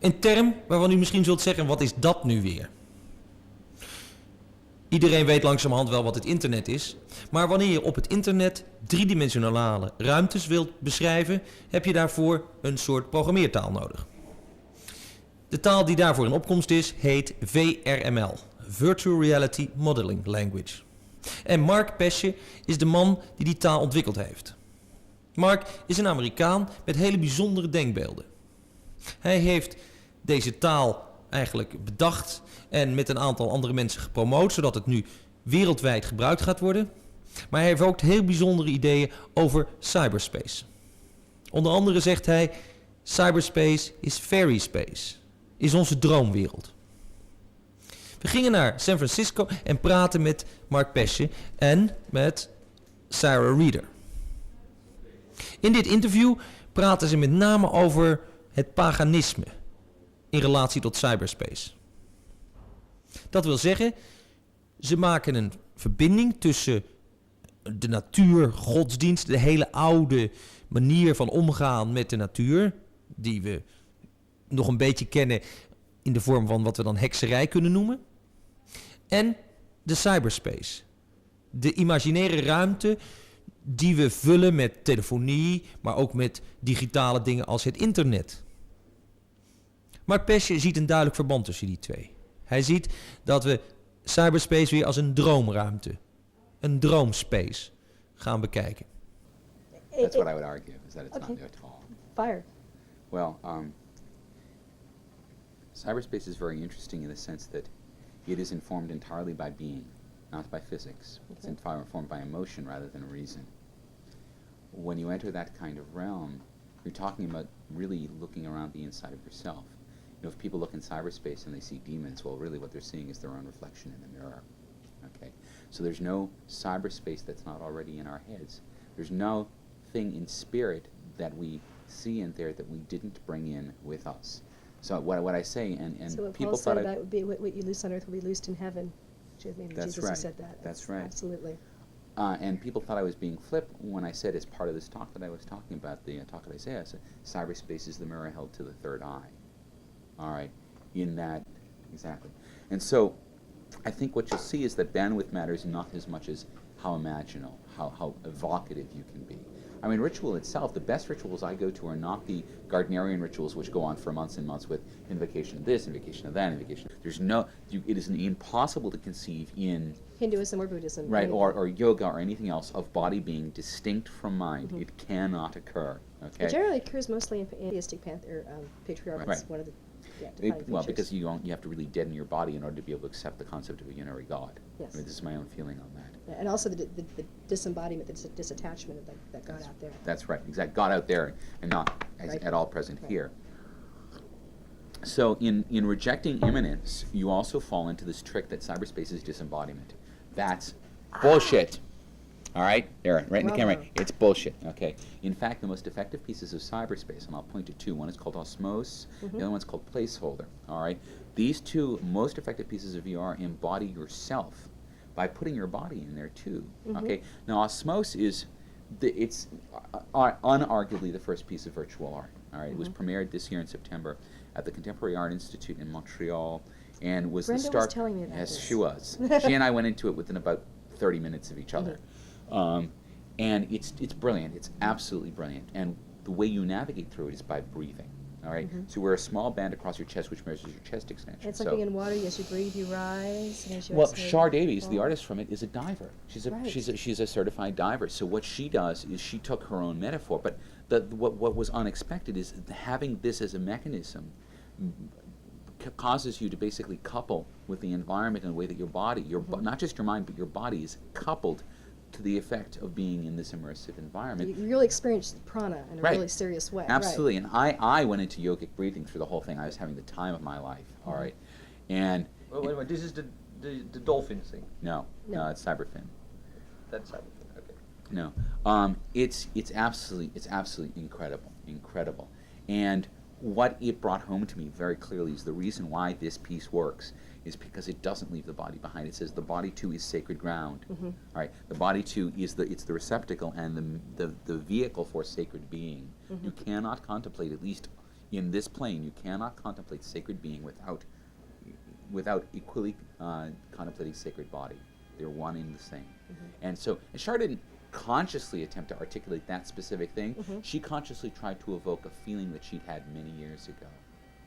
Een term waarvan u misschien zult zeggen, wat is dat nu weer? Iedereen weet langzamerhand wel wat het internet is. Maar wanneer je op het internet driedimensionale ruimtes wilt beschrijven, heb je daarvoor een soort programmeertaal nodig. De taal die daarvoor in opkomst is, heet VRML, Virtual Reality Modeling Language. En Mark Pesce is de man die die taal ontwikkeld heeft. Mark is een Amerikaan met hele bijzondere denkbeelden. Hij heeft deze taal eigenlijk bedacht en met een aantal andere mensen gepromoot, zodat het nu wereldwijd gebruikt gaat worden. Maar hij heeft ook heel bijzondere ideeën over cyberspace. Onder andere zegt hij, cyberspace is fairy space, is onze droomwereld. We gingen naar San Francisco en praten met Mark Pesce en met Sarah Reeder. In dit interview praten ze met name over het paganisme in relatie tot cyberspace. Dat wil zeggen, ze maken een verbinding tussen de natuur, godsdienst, de hele oude manier van omgaan met de natuur, die we nog een beetje kennen in de vorm van wat we dan hekserij kunnen noemen, en de cyberspace. De imaginaire ruimte die we vullen met telefonie, maar ook met digitale dingen als het internet. Mark Pesce ziet een duidelijk verband tussen die twee. Hij ziet dat we cyberspace weer als een droomruimte, een droomspace, gaan bekijken. That's what I would argue, is that it's not new at all. Fire. Well, cyberspace is very interesting in the sense that it is informed entirely by being, not by physics. It's informed by emotion rather than reason. When you enter that kind of realm, you're talking about really looking around the inside of yourself. You know, if people look in cyberspace and they see demons, well, really what they're seeing is their own reflection in the mirror. Okay, so there's no cyberspace that's not already in our heads. There's no thing in spirit that we see in there that we didn't bring in with us. So what I say, and so what people Paul thought said about would be what you loose on earth will be loosed in heaven. Maybe That's Jesus right. who said that. That's right. Absolutely. And people thought I was being flip when I said, as part of this talk that I was talking about, the talk of Isaiah, I said, cyberspace is the mirror held to the third eye. All right, in that, exactly. And so I think what you'll see is that bandwidth matters not as much as how imaginal, how evocative you can be. I mean, ritual itself, the best rituals I go to are not the Gardnerian rituals which go on for months and months with invocation of this, invocation of that, invocation. There's no, it is impossible to conceive in Hinduism or Buddhism. right, or yoga or anything else of body being distinct from mind. It cannot occur. Okay. It generally occurs mostly in theistic patriarchs. Right. One of the Well, features. because you have to really deaden your body in order to be able to accept the concept of a unitary God. Yes. I mean, this is my own feeling on that. Yeah, and also the disembodiment, the disattachment of that God out there. That's right, exact. God out there and not Right. at all present Right. here. So in rejecting immanence, you also fall into this trick that cyberspace is disembodiment. That's bullshit. All right, there, right in the camera. Bravo. It's bullshit. Okay. In fact, the most effective pieces of cyberspace, and I'll point to two. One is called Osmose. The other one's called Placeholder. All right. These two most effective pieces of VR embody yourself by putting your body in there too. Okay. Now, Osmose is it's unarguably the first piece of virtual art. All right. It was premiered this year in September at the Contemporary Art Institute in Montreal, and was Brenda the start. was telling me about yes, this. she was. She and I went into it within about 30 minutes of each other. And it's brilliant. It's absolutely brilliant. And the way you navigate through it is by breathing. All right. So you wear a small band across your chest, which measures your chest extension. And it's like being in water. As you breathe, you rise. And as you Well, exhale, Char you Davies, the fall. artist from it, is a diver. She's a Right. she's a certified diver. So what she does is she took her own metaphor, but what was unexpected is having this as a mechanism causes you to basically couple with the environment in a way that your body, not just your mind, but your body is coupled to the effect of being in this immersive environment. You really experience prana in a Right. really serious way. Absolutely, and I went into yogic breathing through the whole thing. I was having the time of my life. All right, and Wait a minute, this is the dolphin thing. no, No. it's cyberfin. That's everything. Okay. No, it's absolutely incredible. And what it brought home to me very clearly is the reason why this piece works is because it doesn't leave the body behind. It says the body too is sacred ground. All right, the body too is the receptacle and the vehicle for sacred being. You cannot contemplate, at least In this plane, you cannot contemplate sacred being without equally contemplating sacred body. They're one in the same. And so, and Shar didn't consciously attempt to articulate that specific thing. She consciously tried to evoke a feeling that she'd had many years ago,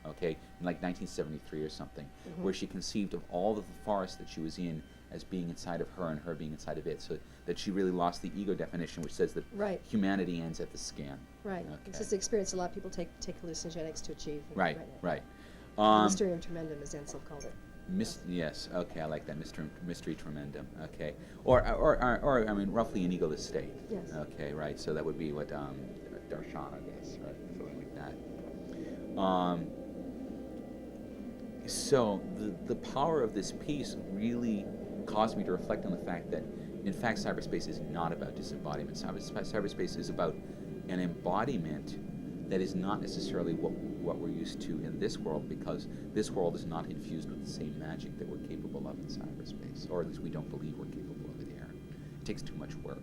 okay, in like 1973 or something, where she conceived of all of the forest that she was in as being inside of her and her being inside of it, so that she really lost the ego definition, which says that humanity ends at the skin. Right. Okay. It's just an experience a lot of people take hallucinogenics to achieve. Right, right. Mysterium tremendum, as Ansel called it. Yes, okay, I like that, mystery tremendum, okay. Or I mean, roughly an egoless state. Yes. Okay, right, so that would be what, darshan, I guess, right, something like that. So, the power of this piece really caused me to reflect on the fact that, in fact, cyberspace is not about disembodiment. Cyberspace is about an embodiment that is not necessarily what we're used to in this world, because this world is not infused with the same magic that we're capable of in cyberspace, or at least we don't believe we're capable of it here. It takes too much work.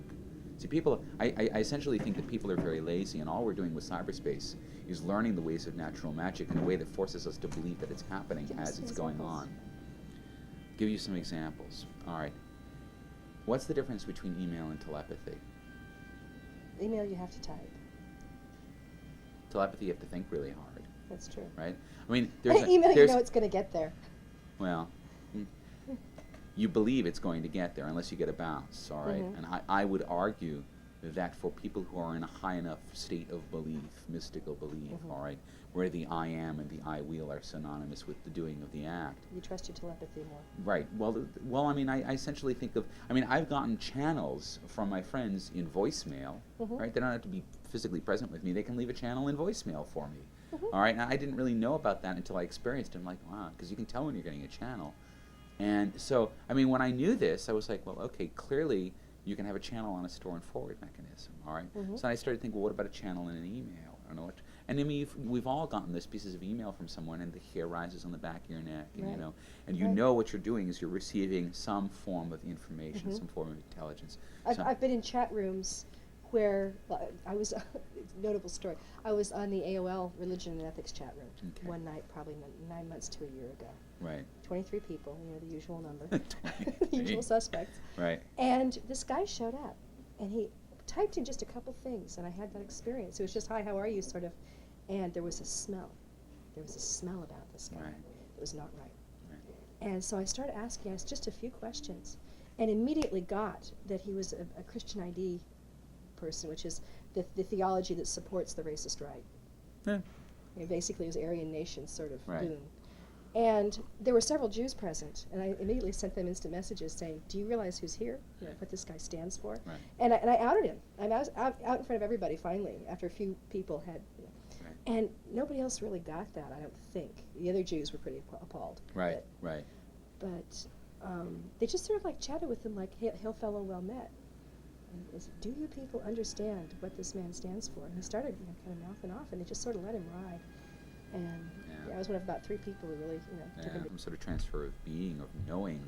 See, people, I essentially think that people are very lazy, and all we're doing with cyberspace is learning the ways of natural magic in a way that forces us to believe that it's happening as it's going on. Give you some examples. All right. What's the difference between email and telepathy? Email you have to type. Telepathy, you have to think really hard. That's true. Right? I mean, there's email, you know it's going to get there. Well, you believe it's going to get there unless you get a bounce, all right? And I would argue that for people who are in a high enough state of belief, mystical belief, all right, where the I am and the I will are synonymous with the doing of the act. You trust your telepathy more. Right. Well, I mean, I essentially think of, I mean, I've gotten channels from my friends in voicemail, right? They don't have to be physically present with me. They can leave a channel in voicemail for me, all right? And I didn't really know about that until I experienced it. I'm like, wow, because you can tell when you're getting a channel. And so, I mean, when I knew this, I was like, well, okay, clearly you can have a channel on a store and forward mechanism, all right? So I started thinking, well, what about a channel in an email? I don't know what. And I mean, we've all gotten those pieces of email from someone, and the hair rises on the back of your neck, and you know, and you know what you're doing is you're receiving some form of information, some form of intelligence. I've been in chat rooms where I was, notable story, I was on the AOL Religion and Ethics chat room one night, probably 9 months to a year ago. Right. 23 people, you know, the usual number. The usual suspects. Right. And this guy showed up, and he typed in just a couple things, and I had that experience. It was just, hi, how are you, sort of, and there was a smell. There was a smell about this guy. It was not right. And so I started asking just a few questions, and immediately got that he was a Christian ID person, which is the theology that supports the racist right. Yeah. You know, basically, it was Aryan nation sort of boom. And there were several Jews present, and I immediately sent them instant messages saying, do you realize who's here? You know, what this guy stands for? And I outed him. I was out in front of everybody, finally, after a few people had, you know. And nobody else really got that, I don't think. The other Jews were pretty appalled. But they just sort of like chatted with him like, hail fellow, well met. And do you people understand what this man stands for? And he started, you know, kind of mouthing off, and they just sort of let him ride. And I was one of about 3 people who really, you know, took him. Some sort of transfer of being, of knowing,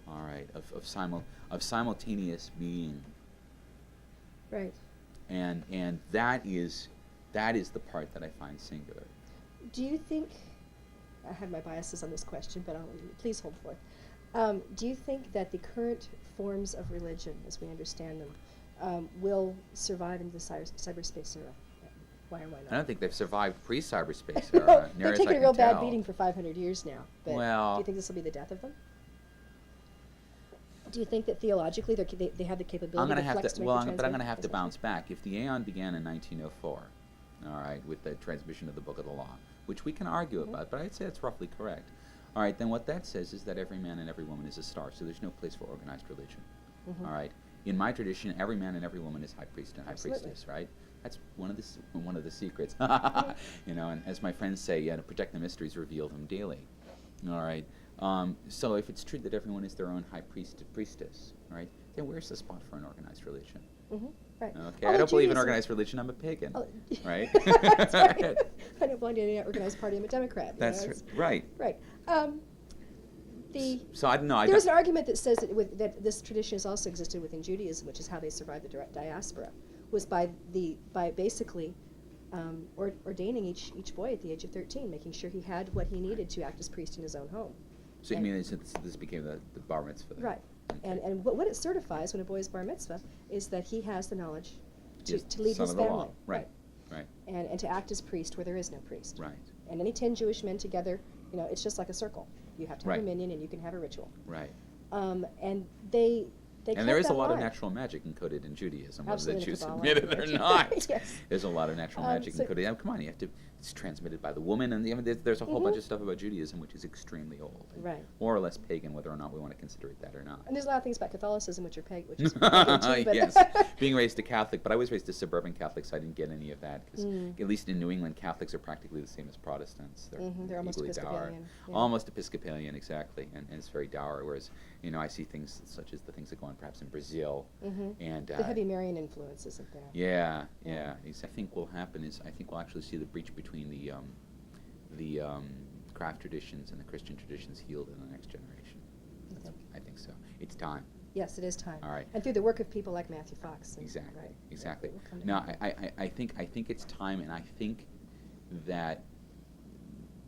all right, of simultaneous being. Right. And that is the part that I find singular. Do you think, I have my biases on this question, but please hold forth. Do you think that the current forms of religion, as we understand them, will survive into the cyberspace era? Why or why not? I don't think they've survived pre-cyberspace era. They've taken a real bad beating for 500 years now. But do you think this will be the death of them? Do you think that theologically they have the capability to flex to make the transmission? But I'm going to have to bounce back. If the Aeon began in 1904, all right, with the transmission of the Book of the Law, which we can argue about, but I'd say it's roughly correct. All right, then what that says is that every man and every woman is a star, so there's no place for organized religion. All right. In my tradition, every man and every woman is high priest and high priestess, right? That's one of the secrets. You know, and as my friends say, to protect the mysteries, reveal them daily. All right. So if it's true that everyone is their own high priest and priestess, all right, then where's the spot for an organized religion? Right. Okay, I don't believe in organized religion. I'm a pagan, right? That's right. I don't belong to any organized party. I'm a Democrat. That's right. Right. So I don't know. There's an argument that says that this tradition has also existed within Judaism, which is how they survived the diaspora, was by basically ordaining each boy at the age of 13, making sure he had what he needed to act as priest in his own home. So you And- mean this became the bar mitzvah? Then? Right. Okay. And what it certifies when a boy is bar mitzvah is that he has the knowledge He's to lead son his of the law. family. Right. Right. And to act as priest where there is no priest. Right. And any 10 Jewish men together, it's just like a circle. You have to have Right. a minion and you can have a ritual. Right. And they And there is kept a that lot of line. natural magic encoded in Judaism, whether the Absolutely, Jews Kabbalah, admit it or yeah. not. Yes. There's a lot of natural magic so- encoded. Come on, you have to. It's transmitted by the woman, and there's a whole bunch of stuff about Judaism which is extremely old, and Right. more or less pagan, whether or not we want to consider it that or not. And there's a lot of things about Catholicism which are which is pagan too, but Yes, being raised a Catholic, but I was raised a suburban Catholic, so I didn't get any of that. Because at least in New England, Catholics are practically the same as Protestants. They're almost equally dour. Episcopalian. Yeah. Almost Episcopalian, exactly, and it's very dour. Whereas I see things such as the things that go on perhaps in Brazil, and The heavy Marian influence isn't there. yeah. I think what will happen is I think we'll actually see the breach between the craft traditions and the Christian traditions healed in the next generation. I think so. It's time. Yes, it is time. All right. And through the work of people like Matthew Fox. And, Exactly. Right. Exactly. We'll come to No, that. I think it's time, and I think that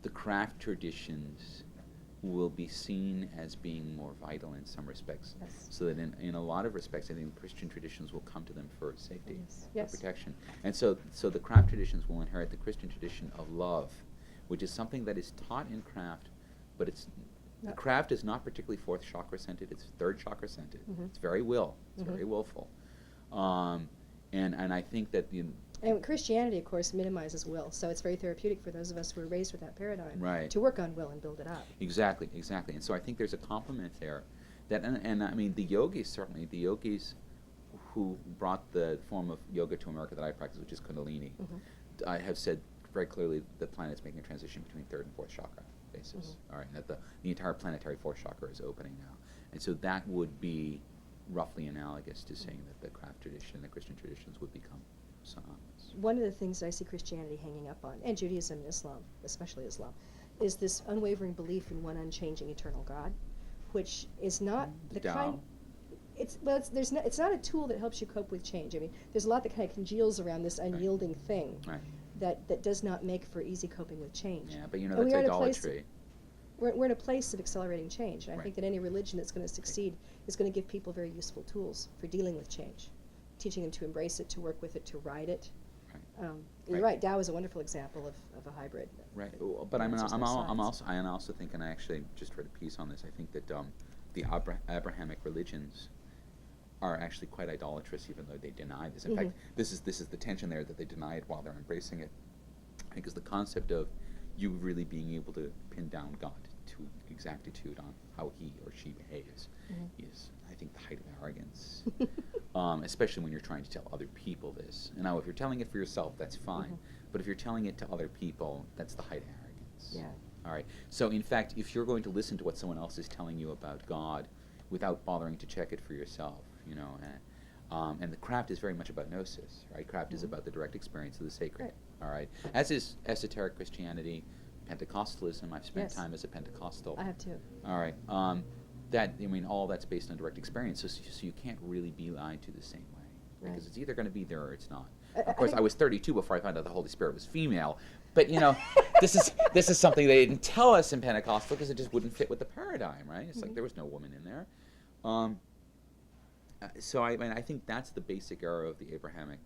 the craft traditions will be seen as being more vital in some respects. Yes. So that in a lot of respects, I think Christian traditions will come to them for safety, Yes. for protection. And so the craft traditions will inherit the Christian tradition of love, which is something that is taught in craft, but the craft is not particularly fourth chakra centered, it's third chakra centered. It's very very willful. And I think that And Christianity, of course, minimizes will, so it's very therapeutic for those of us who were raised with that paradigm Right. to work on will and build it up. Exactly. And so I think there's a complement there. That and I mean the yogis who brought the form of yoga to America that I practice, which is Kundalini, I have said very clearly the planet's making a transition between third and fourth chakra basis. All right, and that the entire planetary fourth chakra is opening now, and so that would be roughly analogous to saying that the craft tradition and the Christian traditions would become synonymous. One of the things that I see Christianity hanging up on, and Judaism and Islam, especially Islam, is this unwavering belief in one unchanging eternal God, which is not the Tao. kind. It's not a tool that helps you cope with change. I mean, there's a lot that kind of congeals around this unyielding thing Right. that does not make for easy coping with change. Yeah, but you know And that's we are in a place- idolatry. We're in a place of accelerating change, and I Right. think that any religion that's going to succeed is going to give people very useful tools for dealing with change, teaching them to embrace it, to work with it, to ride it. Right. You're Right. right. Tao is a wonderful example of a hybrid. Right, but I'm There's no sides. also think, and I actually just read a piece on this. I think that the Abrahamic religions are actually quite idolatrous, even though they deny this. In fact, this is the tension there, that they deny it while they're embracing it, because the concept of you really being able to pin down God to exactitude on how he or she behaves is, I think, the height of arrogance. Especially when you're trying to tell other people this. And now, if you're telling it for yourself, that's fine. But if you're telling it to other people, that's the height of arrogance. Yeah. All right. So, in fact, if you're going to listen to what someone else is telling you about God without bothering to check it for yourself, and the craft is very much about gnosis, right? Craft is about the direct experience of the sacred. Right. All right. As is esoteric Christianity, Pentecostalism. I've spent Yes. time as a Pentecostal. I have too. All right. All that's based on direct experience, so you can't really be lied to the same way, Right. because it's either going to be there or it's not. I Of course, think- I was 32 before I found out the Holy Spirit was female, but this is something they didn't tell us in Pentecostal because it just wouldn't fit with the paradigm, right? It's like there was no woman in there. So I think that's the basic error of the Abrahamic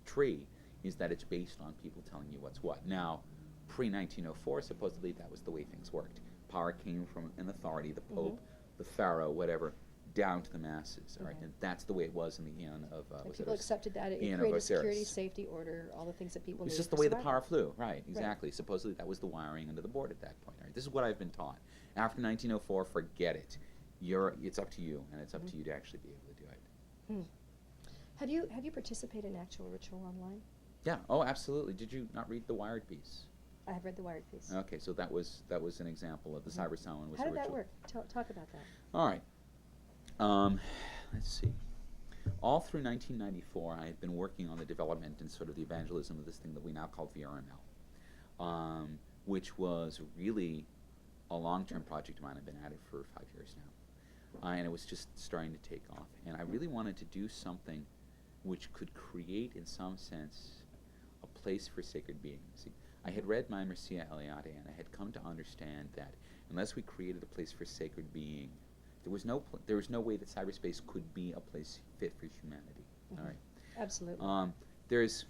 tree, is that it's based on people telling you what's what. Now, pre-1904, supposedly that was the way things worked. Power came from an authority, the Pope, the Pharaoh, whatever, down to the masses. All right, and that's the way it was in the Aeon of And people accepted that. It Aeon of created security, Osiris. safety, order, all the things that people It's need just the for way the survival. power flew, right? Exactly. Supposedly that was the wiring under the board at that point. Right? This is what I've been taught. After 1904, forget it. It's up to you, and it's up to you to actually be able to do it. Have you participated in actual ritual online? Yeah. Oh, absolutely. Did you not read the Wired piece? I have read the Wired piece. Okay, so that was an example of the cyber sound was How a did that ritual. work? Talk about that. All right. Let's see. All through 1994, I had been working on the development and sort of the evangelism of this thing that we now call VRML, which was really a long-term project of mine. I've been at it for 5 years now, and it was just starting to take off. And I really wanted to do something which could create, in some sense, a place for sacred being. See, I had read my Mircea Eliade, and I had come to understand that unless we created a place for sacred being, there was no way that cyberspace could be a place fit for humanity. All right. Absolutely. There's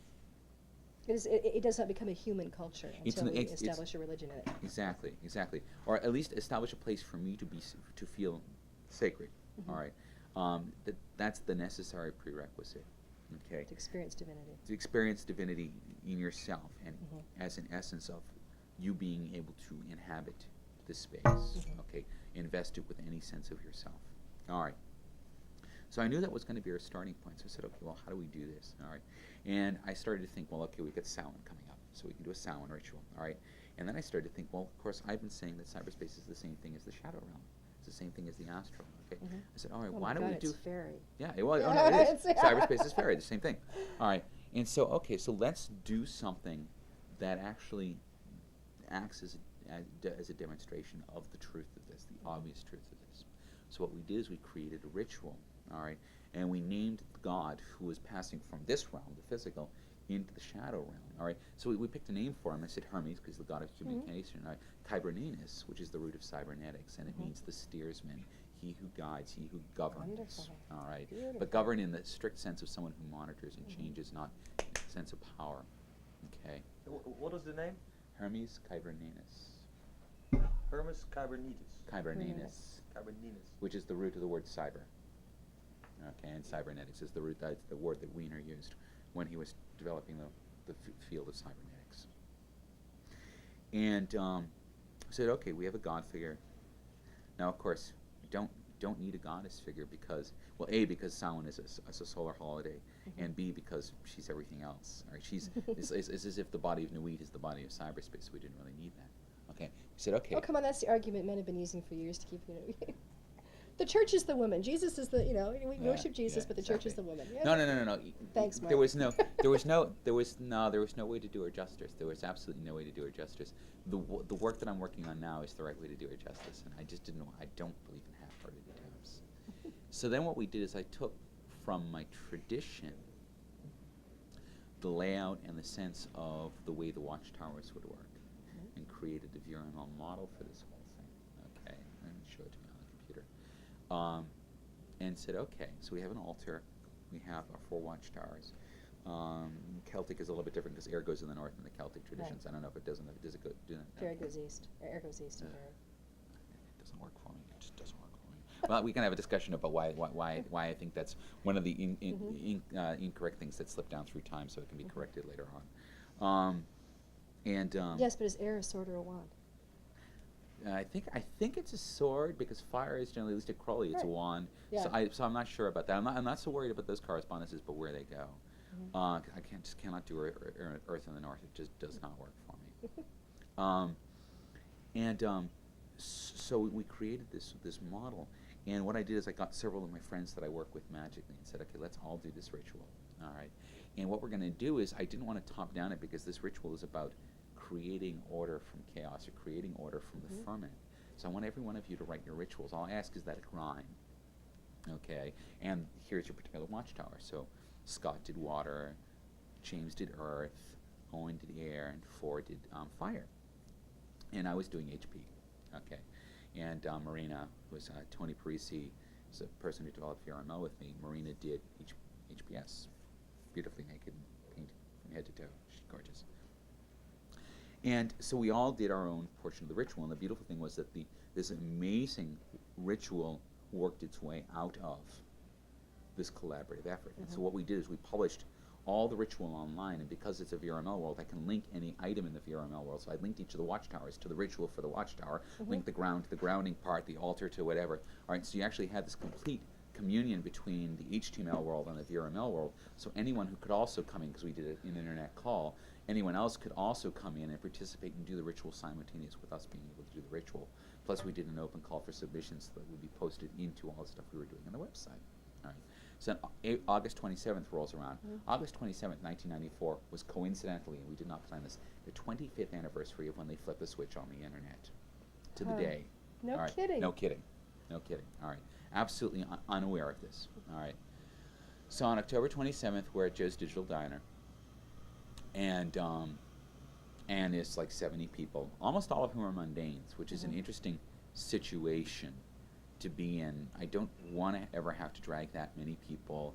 It does not become a human culture until we it's- establish a religion in it. exactly, or at least establish a place for me to feel sacred. Mm-hmm. All right. That's the necessary prerequisite. Okay. To experience divinity. To experience divinity in yourself, and Mhm. as an essence of you being able to inhabit this space. Mhm. Okay. Invest it with any sense of yourself. All right. So I knew that was going to be our starting point. So I said, okay, well, how do we do this? All right. And I started to think, well, okay, we've got Samhain coming up, so we can do a Samhain ritual. All right. And then I started to think, well, of course, I've been saying that cyberspace is the same thing as the shadow realm. It's the same thing as the astral. Okay. Mhm. I said, all right, Oh why my don't God, we do? it's fairy. Yeah. Well, oh, no, it is. It's- Cyberspace is fairy, the same thing. All right. And so, okay, so let's do something that actually acts as a demonstration of the truth of this, the obvious truth of this. So what we did is we created a ritual, all right, and we named the god who was passing from this realm, the physical, into the shadow realm, all right. So we picked a name for him. I said Hermes, because the god of communication, all right. Kybernenus, which is the root of cybernetics, and it means the steersman, he who guides, he who governs, Wonderful. all right. Beautiful. But govern in the strict sense of someone who monitors and changes, not in the sense of power, okay. What is the name? Hermes Kybernenus. Hermes Kybernetius. Kybernenus, Kybernenus. which is the root of the word cyber. Okay, and cybernetics is the root. That's the word that Wiener used when he was developing the field of cybernetics. And said, okay, we have a god figure. Now, of course, you don't need a goddess figure because, well, A, because Samhain is a solar holiday, and B, because she's everything else. Right? She's it's as if the body of Nuit is the body of cyberspace. So we didn't really need that. Okay, we said, okay. Oh, come on, that's the argument men have been using for years to keep, the church is the woman. Jesus is the, we worship Jesus, but the church is the woman. Yeah. No. Thanks, Mark. There was no way to do her justice. There was absolutely no way to do her justice. The work that I'm working on now is the right way to do her justice, and I just didn't know. I don't believe in half-hearted attempts. So then what we did is I took from my tradition the layout and the sense of the way the watchtowers would work, and created a VRML model for this whole thing. Okay, and show it to me on the computer. And said, okay, so we have an altar, we have our 4 watchtowers. Celtic is a little bit different because air goes in the north in the Celtic traditions. Right. I don't know if it doesn't. Does it go? Fairy goes east. Air goes east and fairy. It doesn't work for me. It just doesn't work for me. Well, we can have a discussion about why I think that's one of the incorrect things that slip down through time, so it can be corrected later on. Yes, but is air a sword or a wand? I think it's a sword because fire is generally, at least at Crowley, it's a Right. wand. Yeah. So I'm not sure about that. I'm not so worried about those correspondences, but where they go. I cannot do Earth in the North. It just does not work for me. So we created this model, and what I did is I got several of my friends that I work with magically and said, okay, let's all do this ritual. All right. And what we're going to do is I didn't want to top down it because this ritual is about creating order from chaos or creating order from the ferment. So I want every one of you to write your rituals. All I ask is that it rhyme. Okay, and here's your particular watchtower. So Scott did water, James did earth, Owen did air, and Ford did fire. And I was doing HP. Okay, and Marina was Tony Parisi, is a person who developed VRML with me. Marina did HPS, beautifully naked, painted from head to toe. She's gorgeous. And so we all did our own portion of the ritual, and the beautiful thing was that this amazing ritual worked its way out of this collaborative effort. And so what we did is we published all the ritual online, and because it's a VRML world, I can link any item in the VRML world. So I linked each of the watchtowers to the ritual for the watchtower, linked the ground to the grounding part, the altar to whatever. All right, so you actually had this complete communion between the HTML world and the VRML world. So anyone who could also come in, because we did an internet call, anyone else could also come in and participate and do the ritual simultaneous with us being able to do the ritual. Plus we did an open call for submissions that would be posted into all the stuff we were doing on the website. All right. So August 27th rolls around. August 27th, 1994 was coincidentally, and we did not plan this, the 25th anniversary of when they flipped the switch on the internet to the day. No All right. kidding. No kidding. No kidding. All right. Absolutely unaware of this. All right. So on October 27th, we're at Joe's Digital Diner, and it's like 70 people, almost all of whom are mundanes, which is an interesting situation to be in. I don't want to ever have to drag that many people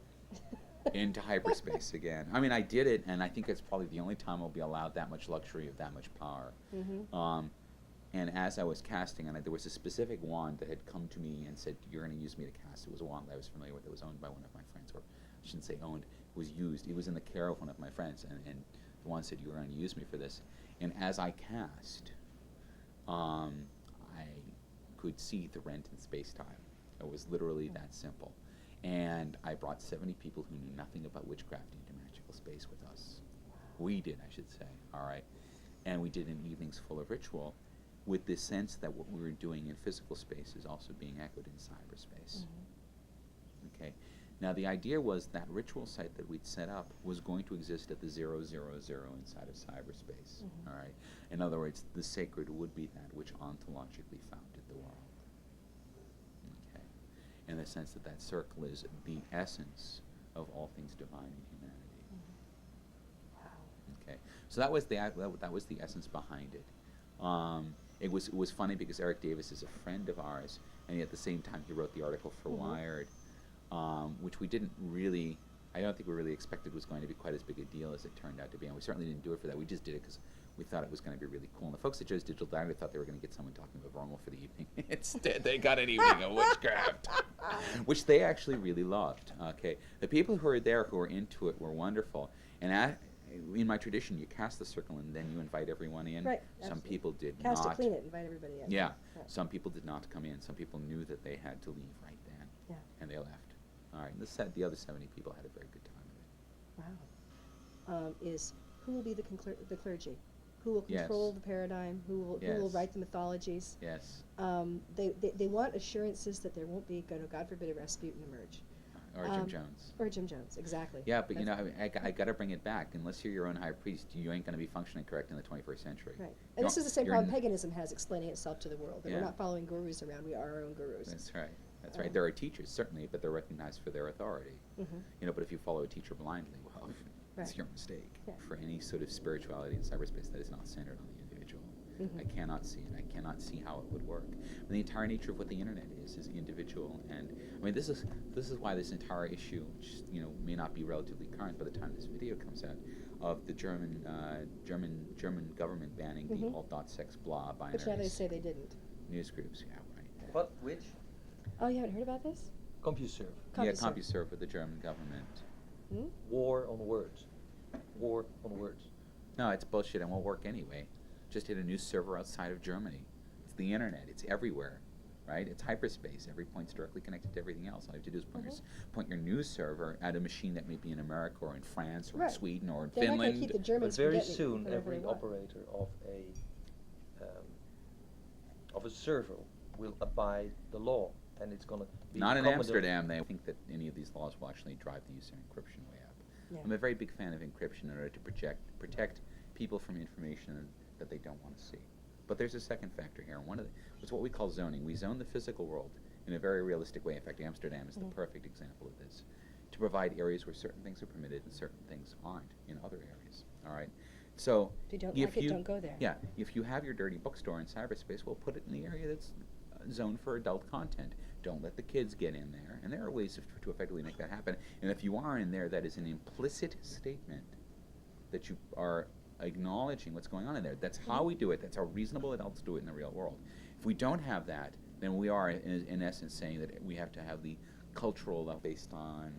into hyperspace again. I mean, I did it, and I think it's probably the only time I'll be allowed that much luxury of that much power. And as I was casting, and there was a specific wand that had come to me and said, "You're going to use me to cast." It was a wand that I was familiar with. It was owned by one of my friends, or I shouldn't say owned. It was used. It was in the care of one of my friends, and the wand said, "You're going to use me for this." And as I cast, I could see the rent in space-time. It was literally that simple. And I brought 70 people who knew nothing about witchcraft into magical space with us. We did, I should say, all right? And we did an evenings full of ritual with this sense that what we were doing in physical space is also being echoed in cyberspace. Okay? Now, the idea was that ritual site that we'd set up was going to exist at the 000 inside of cyberspace, all right? In other words, the sacred would be that which ontologically founded the world. Okay? In the sense that that circle is the essence of all things divine in humanity. Okay? So that was the essence behind it. It was funny because Eric Davis is a friend of ours, and at the same time he wrote the article for Wired, which we didn't really, I don't think we really expected was going to be quite as big a deal as it turned out to be, and we certainly didn't do it for that. We just did it because we thought it was going to be really cool. And the folks at Joe's Digital Diary thought they were going to get someone talking about Rommel for the evening. Instead, they got an evening of witchcraft, which they actually really loved. Okay, the people who were there who were into it were wonderful, and in my tradition, you cast the circle and then you invite everyone in. Right. Some Absolutely. people did Cast not. it, clean it, invite everybody in. Yeah. Right. Some people did not come in. Some people knew that they had to leave right then. Yeah. And they left. All right. The other 70 people had a very good time of it. Wow. Is who will be the clergy? Who will control the paradigm? Who will write the mythologies? Yes. They want assurances that there won't be, God forbid, a Rasputin emerge. Or Jim Jones. Or Jim Jones, exactly. Yeah, but I got to bring it back. Unless you're your own high priest, you ain't going to be functioning correct in the 21st century. Right. And this is the same problem paganism has explaining itself to the world. That we're not following gurus around, we are our own gurus. That's right. That's right. There are teachers, certainly, but they're recognized for their authority. But if you follow a teacher blindly, well, it's your mistake. Yeah. For any sort of spirituality in cyberspace that is not centered on the individual. I cannot see it. I cannot see how it would work. And the entire nature of what the internet is individual. And I mean, this is why this entire issue, which may not be relatively current by the time this video comes out, of the German government banning the alt.sex blah binaries. Which now they say they didn't. News groups, yeah, right. What? Which? Oh, you haven't heard about this? CompuServe. Yeah, CompuServe with the German government. War on words. War on words. No, it's bullshit and won't work anyway. Just hit a new server outside of Germany. It's the internet. It's everywhere, right? It's hyperspace. Every point's directly connected to everything else. All you have to do is point your news server at a machine that may be in America or in France or in Sweden or in Finland. Not gonna keep the Germans but very from soon, getting every operator of a server will abide the law, and it's going to be not in Amsterdam. They think that any of these laws will actually drive the use of encryption way up. Yeah. I'm a very big fan of encryption in order to protect people from information that they don't want to see. But there's a second factor here. It's what we call zoning. We zone the physical world in a very realistic way. In fact, Amsterdam is the perfect example of this, to provide areas where certain things are permitted and certain things aren't in other areas. All right. So if you don't like it, don't go there. Yeah. If you have your dirty bookstore in cyberspace, we'll put it in the area that's zoned for adult content. Don't let the kids get in there. And there are ways to effectively make that happen. And if you are in there, that is an implicit statement that you are acknowledging what's going on in there. That's how we do it. That's how reasonable adults do it in the real world. If we don't have that, then we are, in essence, saying that we have to have the cultural based on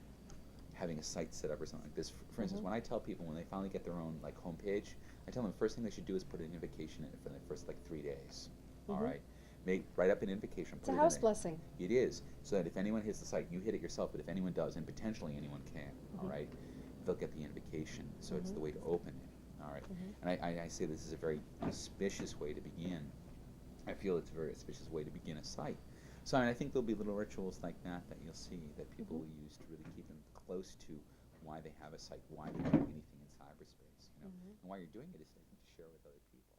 having a site set up or something like this. For instance, when I tell people when they finally get their own homepage, I tell them the first thing they should do is put an invocation in it for the first 3 days. All right. Write up an invocation. It's a house blessing. It is, so that if anyone hits the site, you hit it yourself, but if anyone does, and potentially anyone can, all right, they'll get the invocation. So it's the way to open it. All right, and I say this is a very auspicious way to begin. I feel it's a very auspicious way to begin a site. So I think there'll be little rituals like that you'll see that people will use to really keep them close to why they have a site, why they're doing anything in cyberspace, and why you're doing it is to share with other people.